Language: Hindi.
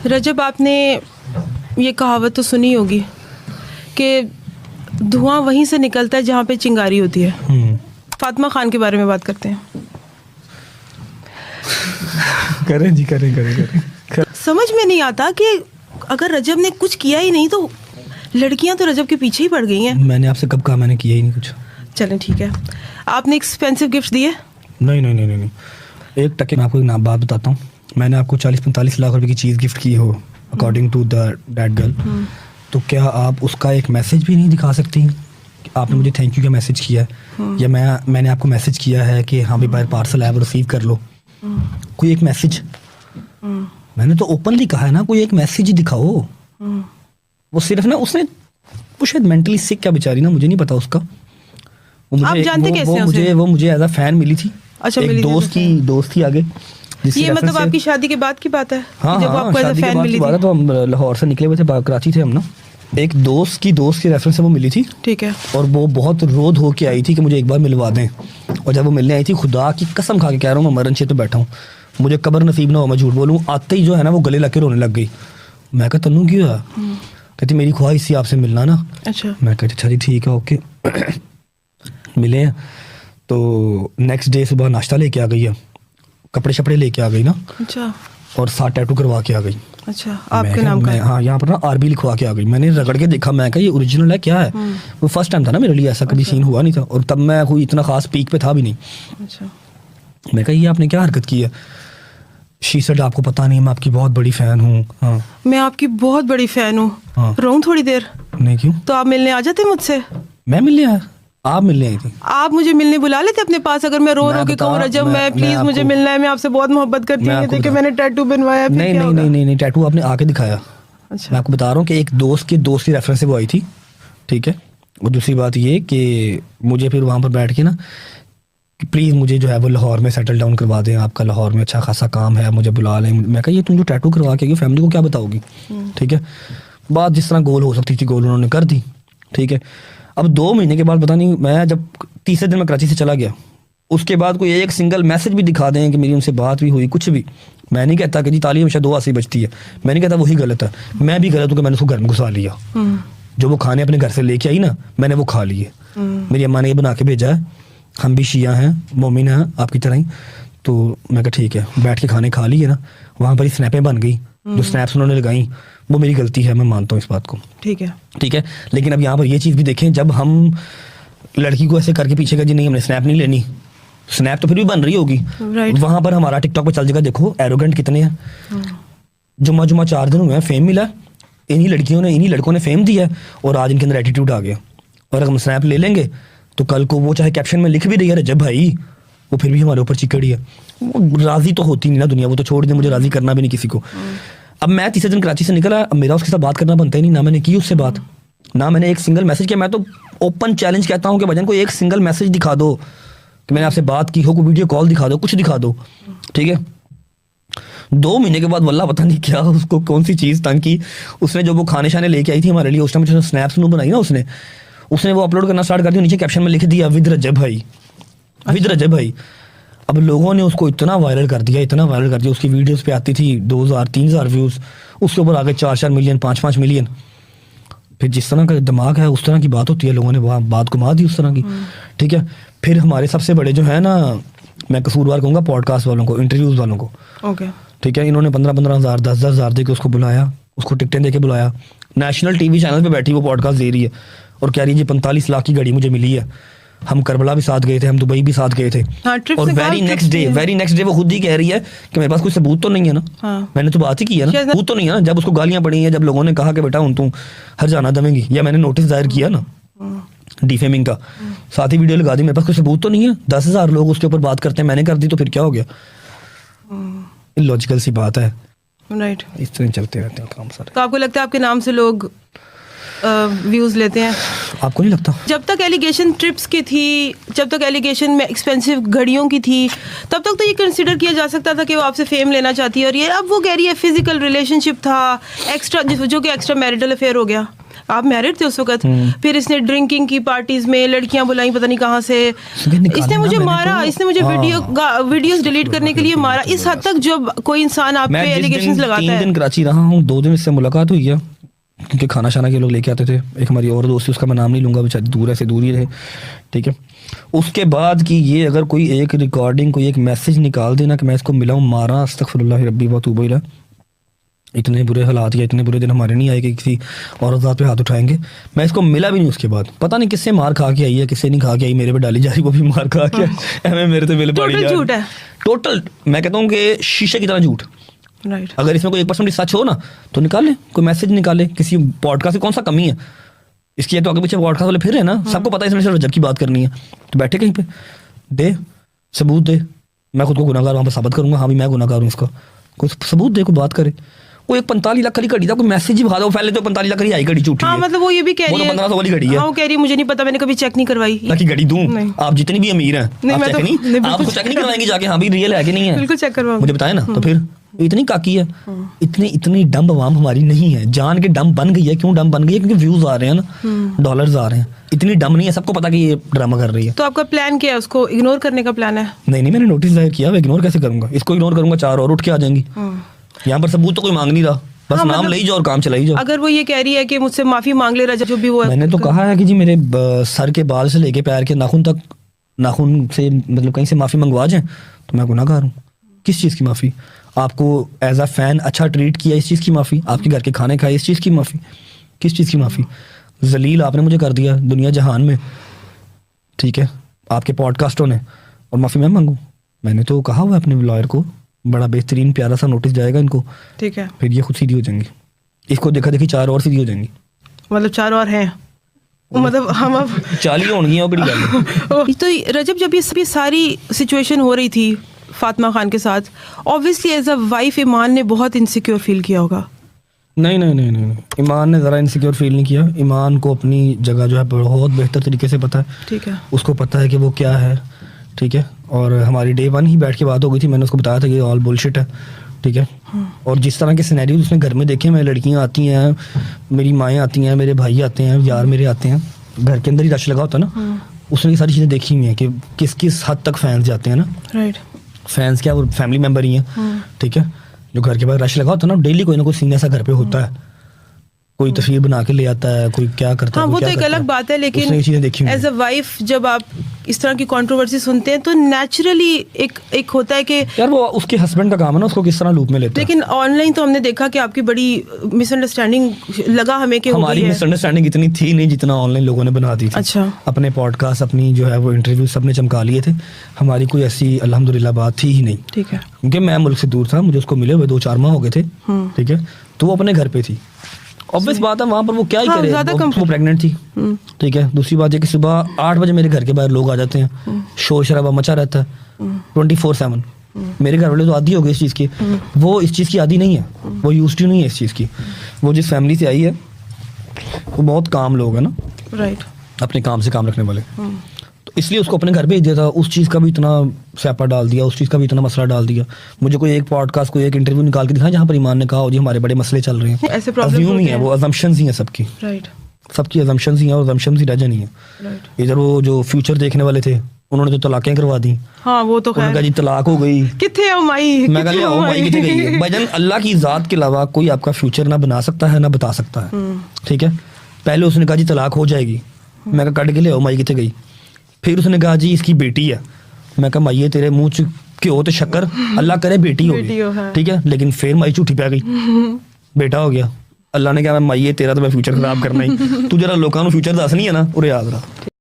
रजब, आपने ये कहावत तो सुनी होगी कि धुआं वहीं से निकलता है जहाँ पे चिंगारी होती है। फातिमा खान के बारे में बात करते हैं। करें जी, करें। समझ में नहीं आता कि अगर रजब ने कुछ किया ही नहीं तो लड़कियां तो रजब के पीछे ही पड़ गई हैं। मैंने आपसे कब कहा मैंने किया ही नहीं कुछ। चलें ठीक है। आपने एक्सपेंसिव गिफ्ट दिए? नहीं। एक टके मैं आपको एक बात बताता हूँ। मैंने आपको 40-45 लाख रुपए की चीज़ गिफ्ट की हो अकॉर्डिंग टू दैट गर्ल, तो क्या आप उसका एक मैसेज भी नहीं दिखा सकती कि आपने मुझे थैंक यू का मैसेज किया है, या मैंने आपको मैसेज किया है कि हाँ भाई बाहर पार्सल है वो रिसीव कर लो। कोई एक मैसेज, मैंने तो ओपनली कहा है ना, कोई एक मैसेज ही दिखाओ। वो सिर्फ ना उसने, वो शायद मेंटली सिक क्या बेचारी ना, मुझे नहीं पता उसका। आप जानते कैसे हैं वो मुझे एज अ फैन मिली थी। अच्छा, एक दोस्त थी आगे। ये मतलब आपकी शादी के बाद की बात है? हाँ, जब आपको एज अ फैन मिली थी? तो हम लाहौर से निकले हुए थे, कराची थे हम ना। एक दोस्त की रेफरेंस से वो मिली थी, ठीक है। और वो बहुत रोध हो के आई थी कि मुझे एक बार मिलवा दें। और जब वो मिलने आई थी, खुदा की कसम खा के कह रहा हूँ, मैं मरण छे पे बैठा हूँ, मुझे कब्र नसीब ना हो, मैं झूठ बोलूँ। आते ही जो है ना वो गले लग के रोने लग गई। मैं कहा तन्नू क्यों हुआ? कहती मेरी ख्वाहिश थी आपसे मिलना ना। अच्छा। मैं कहती अच्छा जी ठीक है, ओके। मिले हैं तो नेक्स्ट डे सुबह नाश्ता लेके आ गई है, कपड़े शपड़े लेके आ गई ना। अच्छा। और 7 टैटू करवा के आ गई। अच्छा, आपके नाम का? हाँ, यहाँ पर ना आरबी लिखवा के आ गई। मैंने रगड़ के देखा, मैं कहा ये ओरिजिनल है क्या है? वो फर्स्ट टाइम था ना मेरे लिए, ऐसा कभी सीन हुआ नहीं था, और तब मैं कोई इतना खास पीक पे था भी नहीं। अच्छा। मैं कहा ये आपने क्या हरकत की है? शी सेड आपको पता नहीं, मैं आपकी बहुत बड़ी फैन हूँ। हाँ, मैं आपकी बहुत बड़ी फैन हूँ। हाँ। रहूं थोड़ी देर? नहीं, क्यों? तो आप मिलने आ जाते मुझसे? मैं मिलने आया? आप मिलने आई थी? आप मुझे मिलने बुला लेते अपने पास? अगर मैं रो के कहूँ रजब मैं प्लीज मुझे मिलना है, मैं आपसे बहुत मोहब्बत करती हूँ, देखिए मैंने टैटू बनवाया। नहीं, टैटू आपने आके दिखाया। अच्छा। मैं आपको बता रहा हूँ कि एक दोस्त की रेफरेंस से वो आई थी, ठीक है। और दूसरी बात ये कि मुझे फिर वहाँ पर बैठ के ना, प्लीज मुझे जो है वो लाहौर में सेटल डाउन करवा दें, आपका लाहौर में अच्छा खासा काम है, मुझे बुला लें। मैं कहा ये तुम जो टैटू करवा के फैमिली को क्या बताओगी? ठीक है। बात जिस तरह गोल हो सकती थी, गोल उन्होंने कर दी, ठीक है। अब 2 महीने के बाद पता नहीं, मैं जब तीसरे दिन मैं कराची से चला गया, उसके बाद कोई एक सिंगल मैसेज भी दिखा दें कि मेरी उनसे बात भी हुई, कुछ भी। मैं नहीं कहता कि जी ताली हमेशा 2 हाथ से बचती है, मैं नहीं कहता वही गलत है। मैं भी गलत हूँ कि मैंने उसको घर में घुसा लिया। जो वो खाने अपने घर से लेके आई ना, मैंने वो खा लिए। मेरी अम्मा ने ये बना के भेजा है, हम भी शिया हैं, मोमिन हैं आपकी तरह ही। तो मैं कहा ठीक है, बैठ के खाने खा लिए ना, वहाँ पर ही स्नैपें बन गई। जो स्नैप्स उन्होंने लगाई वो मेरी गलती है, मैं मानता हूँ इस बात को, ठीक है। लेकिन अब यहाँ पर ये चीज़ भी देखें, जब हम लड़की को ऐसे करके पीछे का जी नहीं हमने स्नैप नहीं लेनी, स्नैप तो फिर भी बन रही होगी, वहाँ पर हमारा टिकटॉक पर चल जाएगा। देखो एरोगेंट कितने हैं। जुम्मा 4 दिन हुए हैं, फेम मिला, इन्हीं लड़कों ने फेम दिया, और आज इनके अंदर एटीट्यूड आ गया। और अगर हम स्नैप ले लेंगे तो कल को वो चाहे कैप्शन में लिख भी रही है रजब भाई, वो फिर भी हमारे ऊपर चिकड़ी है। वो राजी तो होती नहीं ना दुनिया, वो तो छोड़ दे, मुझे राजी करना भी नहीं किसी को। अब मैं तीसरे दिन कराची से निकला, अब मेरा उसके साथ बात करना बनता ही नहीं, ना मैंने की उससे बात, ना मैंने एक सिंगल मैसेज किया। मैं तो ओपन चैलेंज कहता हूँ कि भजन को एक सिंगल मैसेज दिखा दो कि मैंने आपसे बात की हो, कोई वीडियो कॉल दिखा दो, कुछ दिखा दो, ठीक है। 2 महीने के बाद वल्लाह पता नहीं क्या उसको कौन सी चीज़ तंग की, उसने जो वो खाने शाने लेके आई थी हमारे लिए, उस टाइम जो स्नैप्स बनाई ना उसने वो अपलोड करना स्टार्ट कर दिया, नीचे कैप्शन में लिख दिया विद रजब भाई, विद रजब भाई। अब लोगों ने उसको इतना वायरल कर दिया, उसकी वीडियोस पे आती थी 2000-3000 व्यूज़, उसके ऊपर आगे 4-4 मिलियन 5-5 मिलियन। फिर जिस तरह का दिमाग है उस तरह की बात होती है, लोगों ने वहाँ बात घुमा दी उस तरह की, ठीक है। फिर हमारे सबसे बड़े जो है ना, मैं कसूरवार कहूँगा पॉडकास्ट वालों को, इंटरव्यूज़ वालों को, ठीक है। इन्होंने 15-15 हज़ार 10-10 हज़ार दे के उसको बुलाया, उसको टिकटें दे के बुलाया, नेशनल टीवी चैनल पे बैठी वो पॉडकास्ट दे रही है और कह रही है 45 लाख की घड़ी मुझे मिली है। हम करबला भी साथ गए थे, हम दुबई भी साथ गए थे। हाँ, और वेरी नेक्स्ट डे वो खुद ही कह रही है कि मेरे पास कोई सबूत तो नहीं है ना। हाँ। मैंने तो बात ही की है ना, सबूत तो नहीं है ना। जब उसको गालियां पड़ी हैं, जब लोगों ने कहा कि बेटा तू हर जाना दमेंगी, या मैंने नोटिस दायर किया ना डिफेमिंग का, साथ ही वीडियो लगा दी, मेरे पास कोई सबूत तो नहीं है। 10,000 लोग उसके ऊपर बात करते हैं, मैंने कर दी तो फिर क्या हो गया? लॉजिकल सी बात है, राइट। इस तरह चलते रहते हैं काम सारे। तो आपको लगता है आपके नाम से लोग व्यूज लेते हैं? आपको नहीं लगता? जब तक एलिगेशन ट्रिप्स की थी, जब तक एलिगेशन में एक्सपेंसिव घड़ियों की थी, तब तक तो ये कंसिडर किया जा सकता था कि वो आपसे फेम लेना चाहती है। और ये अब वो कह रही है फिजिकल रिलेशनशिप था, एक्स्ट्रा, जो कि एक्स्ट्रा मैरिटल अफेयर हो गया। आप मैरिड थे उस वक्त, फिर इसने ड्रिंकिंग की पार्टीज में लड़कियां बुलाई पता नहीं कहाँ से, इसने मुझे मारा, इसने मुझे वीडियोस डिलीट करने के लिए मारा। इस हद तक जब कोई इंसान आप पे एलिगेशंस लगाता है। 3 दिन कराची रहा हूँ, 2 दिन इससे मुलाकात हुई है क्योंकि खाना शाना के लोग लेके आते थे। एक हमारी और दोस्त, उसका मैं नाम नहीं लूंगा, बेचारी दूर ऐसे दूर ही रहे, ठीक है। उसके बाद की ये अगर कोई एक रिकॉर्डिंग, कोई एक मैसेज निकाल देना कि मैं इसको मिला हूँ, मारा, अस्तगफिरुल्लाह रब्बी व तूबू इलैह, इतने बुरे हालात या इतने बुरे दिन हमारे नहीं आए कि किसी औरत ज़ात पे हाथ उठाएंगे। मैं इसको मिला भी नहीं उसके बाद, पता नहीं किससे मार खा के आई है, किससे नहीं खा के आई, मेरे पे डाली जा रही, वो भी मार खा के आई, मेरे तो बिल पड़ी जा रही। टोटल मैं कहता हूँ कि शीशे की तरह झूठ। राइट। अगर इसमें कोई 1% सच हो ना तो निकाले, कोई मैसेज निकाले, किसी पॉडकास्ट से कौन सा कमी है इसकी, तो आगे पीछे पॉडकास्ट वाले फिर है ना, सबको पता है इसमें सिर्फ रजब की बात करनी है, तो बैठे कहीं पे दे सबूत दे, मैं खुद को गुनाहगार वहाँ पर साबित करूंगा, हाँ भी मैं गुनाहगार हूँ, इसका कोई सबूत दे, कोई बात करे। वो एक 45 लाख की घड़ी था, कोई मैसेज ही भगा दो, पहले तो 45 लाख की आई घड़ी झूठी है। मतलब वो ये भी कह रही है 1500 वाली घड़ी है। वो कह रही है मुझे नहीं पता, मैंने कभी चेक नहीं करवाई। ताकि घड़ी दूं, आप जितनी भी अमीर हैं आप चेक नहीं, आपको चेक नहीं करवाएंगे जाके, हाँ भी रियल है कि नहीं है, बिल्कुल चेक करवाओ, मुझे बताए ना। तो फिर इतनी काकी है, इतनी डम्ब आवाम हमारी नहीं है, जान के डम्ब बन गई है। क्यों डम्ब बन गई है? क्योंकि व्यूज आ रहे हैं ना, डॉलर्स आ रहे हैं। इतनी डम्ब नहीं है, सबको पता कि ये ड्रामा कर रही है। तो आपका प्लान क्या है? उसको इग्नोर करने का प्लान है? नहीं, मैंने नोटिस जाहिर किया, मैं इग्नोर कैसे करूंगा? इसको इग्नोर करूंगा 4 और उठ के आ जाएंगी। यहाँ पर सबूत तो कोई मांग नहीं रहा, बस नाम मतलब, ले जाओ और काम चलाई जाओ। अगर वो ये कह रही है कि मुझसे माफी मांग ले रहा, जो भी वो है, मैंने तो कहा है कि जी मेरे सर के बाल से लेके पैर के नाखून तक, नाखून से मतलब कहीं से माफी मंगवा जाए तो मैं गुनाहगार हूँ। किस चीज़ की माफी? आपको एज अ फैन अच्छा ट्रीट किया, इस चीज़ की माफी? आपके घर के खाने खाए, इस चीज़ की माफी? किस चीज़ की माफी? जलील आपने मुझे कर दिया दुनिया जहान में, ठीक है, आपके पॉडकास्टों ने, और माफी मैं मांगू? मैंने तो कहा हुआ अपने लॉयर को, बड़ा बेहतरीन प्यारा सा नोटिस जाएगा इनको, ठीक है, फिर ये खुद सीधी हो जाएंगी। इसको देखा देखी 4 और सीधी हो जाएंगी। मतलब 4 और हैं, मतलब हम अब 40 होंगी और बड़ी गल। तो रजब, जब ये सारी सिचुएशन हो रही थी फातिमा खान के साथ, ऑब्वियसली एज अ वाइफ ईमान ने बहुत इनसिक्योर फील किया होगा। नहीं, ईमान ने ज़रा इनसिक्योर फील नहीं किया। ईमान को अपनी जगह जो है बहुत बेहतर तरीके से पता है, ठीक है, उसको पता है कि वो क्या है, ठीक है। और हमारी डे 1 ही बैठ के बात हो गई थी, मैंने उसको बताया था कि ऑल बुलशिट है, ठीक है। और जिस तरह के सिनेरियो उसने घर में देखे, मेरी लड़कियां आती हैं, मेरी माएँ आती हैं, मेरे भाई आते हैं, यार मेरे आते हैं, घर के अंदर ही रश लगा होता है ना, उसने ये सारी चीज़ें देखी हुई हैं कि किस किस हद तक फैंस जाते हैं ना। राइट। फैंस क्या, वो फैमिली मेम्बर ही हैं, ठीक है। जो घर के बाहर रश लगा होता है ना, डेली कोई ना कोई सीन ऐसा घर पे होता है, कोई तस्वीर बना के ले आता है, कोई क्या करता है। वो तो एक अलग बात है, लेकिन एज अ वाइफ जब आप इस तरह की कंट्रोवर्सी सुनते हैं तो नेचुरली एक होता है कि यार वो उसके हस्बैंड का काम है ना, उसको किस तरह लूप में लेते हैं। लेकिन ऑनलाइन तो हमने देखा कि आपकी बड़ी मिसअंडरस्टैंडिंग लगा हमें कि हमारी मिसअंडरस्टैंडिंग इतनी थी नहीं जितना ऑनलाइन लोगों ने बना दी थी। अच्छा। अपने पॉडकास्ट, अपनी जो है वो इंटरव्यू सबने चमका लिए थे, हमारी कोई ऐसी अल्हम्दुलिल्लाह बात थी ही नहीं, ठीक है। क्योंकि मैं मुल्क से दूर था, मुझे उसको मिले हुए 2-4 माह हो गए थे, ठीक है, तो वो अपने घर पे थी। ऑब्वियस बात है, वहाँ पर वो क्या ही करे, वो प्रेग्नेंट थी, ठीक है। दूसरी बात है कि सुबह 8 बजे मेरे घर के बाहर लोग आ जाते हैं, शोर शराबा मचा रहता है 24/7। मेरे घर वाले तो आदी हो गए इस चीज़ की, वो इस चीज़ की आदी नहीं है, वो यूज्ड टू नहीं है इस चीज़ की। वो जिस फैमिली से आई है वो बहुत काम लोग है ना, राइट, अपने काम से काम रखने वाले, तो इसलिए उसको अपने घर भेज दिया था। उस चीज़ का भी इतना स्यापा डाल दिया, उस चीज़ का भी इतना मसला डाल दिया। मुझे कोई एक पॉडकास्ट, कोई एक इंटरव्यू निकाल के दिखाया जहाँ पर ईमान ने कहा जी हमारे बड़े मसले चल रहे हैं। ऐसे अज्यूम ही है, वो अजम्पशंस ही हैं सबकी, राइट, सबकी अजम्पशंस ही हैं, और अजम्पशंस ही रह जानी है। इधर वो जो फ्यूचर देखने वाले थे उन्होंने तो तलाकें करवा दी। हाँ, वो तो उन्होंने कहा जी तलाक हो गई, किथे हो माई, मैं कहा ओ माई किथे गई है। भाईजान अल्लाह की ज़ात के अलावा कोई आपका फ्यूचर ना बना सकता है ना बता सकता है, ठीक है। पहले उसने कहा जी तलाक हो जाएगी, मैं कहा कट के ले आओ माई किथे गई। फिर उसने कहा जी इसकी बेटी है, मैं कहा माई तेरे मुंह च घ्यो तो शक्कर, अल्लाह करे बेटी होगी, ठीक है। लेकिन फिर माई झूठी पै गई, बेटा हो गया। अल्लाह ने कहा माई तेरा तो मैं फ्यूचर खराब करना ही, तू जरा लोगों को फ्यूचर दस नहीं है ना, उरे याद रहा।